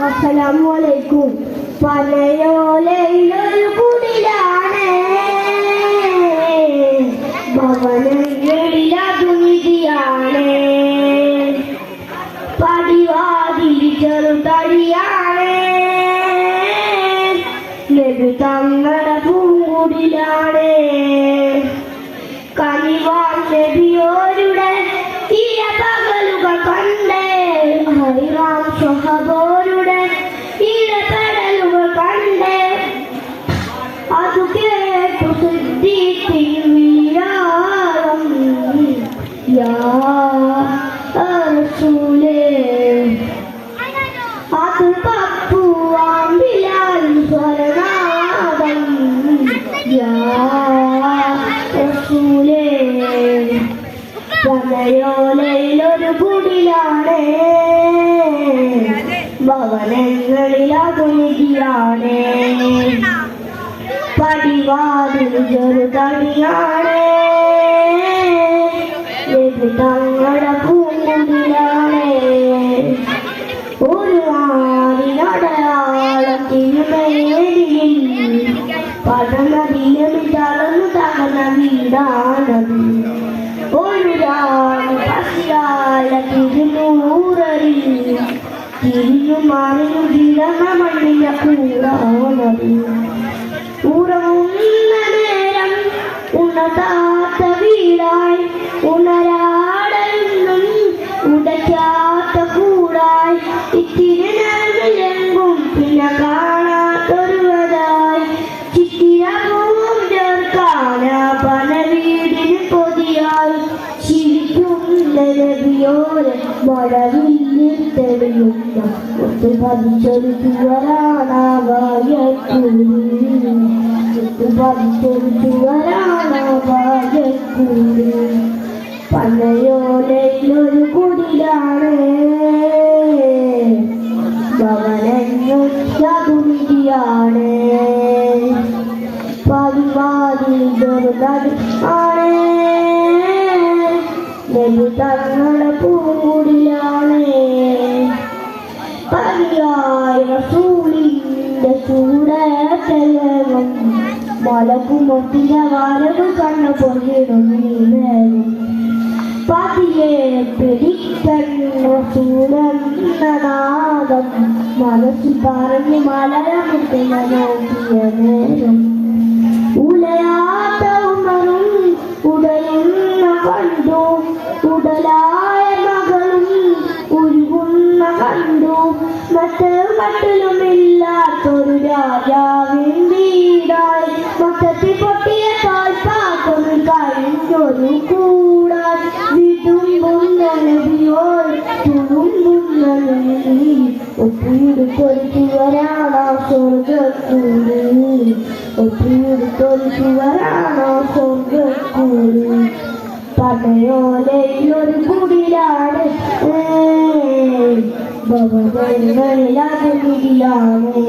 അസ്സലാമലൈക്കും. പനയോലയിലൊരു കുടിലാണ്, ഭവനങ്ങളിലതുനിധിയാണ്, പടിവാതിൽ ചെറുതടിയാണ്, നബി തങ്ങളുടെ പൂങ്കുടിലാണ്. കനിവാൻ നബിയോരുടെ ഇരപകലുകൾ കണ്ടേ, ഹൈറാം സ്വഹബോരുടെ ഇടപെടലുകൾ കണ്ടേ, അതു കേട്ടു സിദ്ദീഖിൻ യാ റസൂലേ, അത് പപ്പുവാം ബിലാൽ സ്വരനാദം യാ റസൂലേ. പനയോലയിലൊരു കുടിലാണ്, ഭവനങ്ങളിലതുനിധിയാണ്, പടിവാതിൽ ചെറുതടിയാണ്, നബി തങ്ങളുടെ പൂങ്കുടിലാണ്. ഒരു ആടിനടയാളം തിരുമേനിയിൽ പടനദിയും തളർന്നു തകർന്ന വീടാണത്. ഒരു പശിയാല തിരുനൂറിൽ തിരിഞ്ഞു മറിഞ്ഞു കിടന്ന മണ്ണിയ കൂടാണത്. ഉറങ്ങുന്ന നേരം ഉണതാത്ത വീടായി, ഉണരാടെന്നും ഉടയ്ക്കാത്ത കൂടായി, ഇത്തിരി നേരമെങ്കും പിന്നെ കാണാത്തൊരുവതായി, ചിത്തിരവും ചേർക്കാന പല വീടിന് കൊതിയായി, ചിരിക്കുന്ന നബിയോരെ മഴവില്ലിൽ തെളിയുന്ന ഒത്തുപതിച്ചൊരു ചുവരാണാവായൂരി, ഒത്തുപതിച്ചൊരു ചുവരാണാവായൂരി. പനയോലയിലൊരു കുടിലാണ്, ഭവനങ്ങളിലതുനിധിയാണ്, പടിവാതിൽ ചെറുതടിയാണ്, നബി തങ്ങളുടെ പൂങ്കുടിലാണ്. പതിയായ റസൂലിന്റെ ചൂടേറ്റവും മലക്കുമൊട്ടിയ വരവ് കണ്ണു പൊന്നിടും, പതിയെ പിടിക്കണ്ണ സൂരനാദം മനസ്സിൽ പറഞ്ഞ് മലരമുട്ടിയ നോക്കിയ നേരം, ഉലയാത്ത ഉമറും ഉടയുന്ന കണ്ടു, ഉടലായ മകളും ഉരുകുന്ന കണ്ടു, മറ്റിലുമില്ലാത്തൊരു രാജാവിൻ വീടായി, മൊത്തത്തിൽ പൊട്ടിയ തോൽപ്പാക്കൊരു കഴിഞ്ഞൊരു കൂടായി, വിടുമ്പുന്ന നബിയോൾ തുളുമ്പുന്ന നബി, ഒപ്പിയെടുത്തൊരു വരാണോ സ്വർഗ്ഗക്കൂടി, ഒപ്പിയെടുത്തൊരു വരാണോ സ്വർഗ്ഗക്കൂടി. പനയോലയിലൊരു കുടിലാണ്, ഭവനങ്ങളിലതുനിധിയാണ്,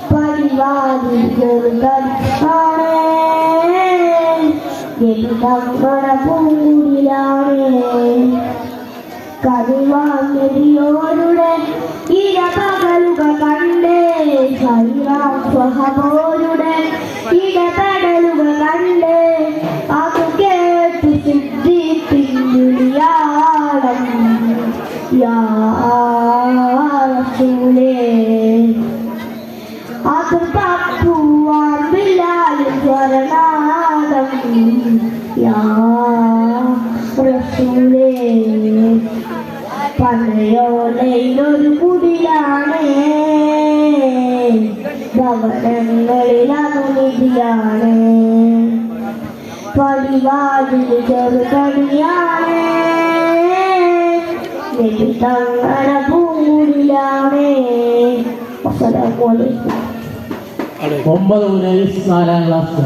പടിവാതിൽ ചെറുതടിയാണ്, നബി തങ്ങളുടെ പൂങ്കുടിലാണ്. കനിവാൻ നബിയോരുടെ ഇരപകലുകൾ കണ്ടേ, ഹൈറാം സ്വഹബോരുടെ ഇടപെടലുകൾ കണ്ടേ, അത് കേട്ടു സിദ്ദീഖിൻ യാ റസൂലേ, അത് പപ്പുവാം ബിലാൽ സ്വരനാദം യാ റസൂലേ. പനയോലയിലൊരു കുടിലാണ്, ഭവനങ്ങളിലതുനിധിയാണ്, പടിവാതിൽ ചെറുതടിയാണ്, നബി തങ്ങളുടെ പൂങ്കുടിലാണ്. അസ്സലാമലൈക്കും. 9 4 ക്ലാസ്.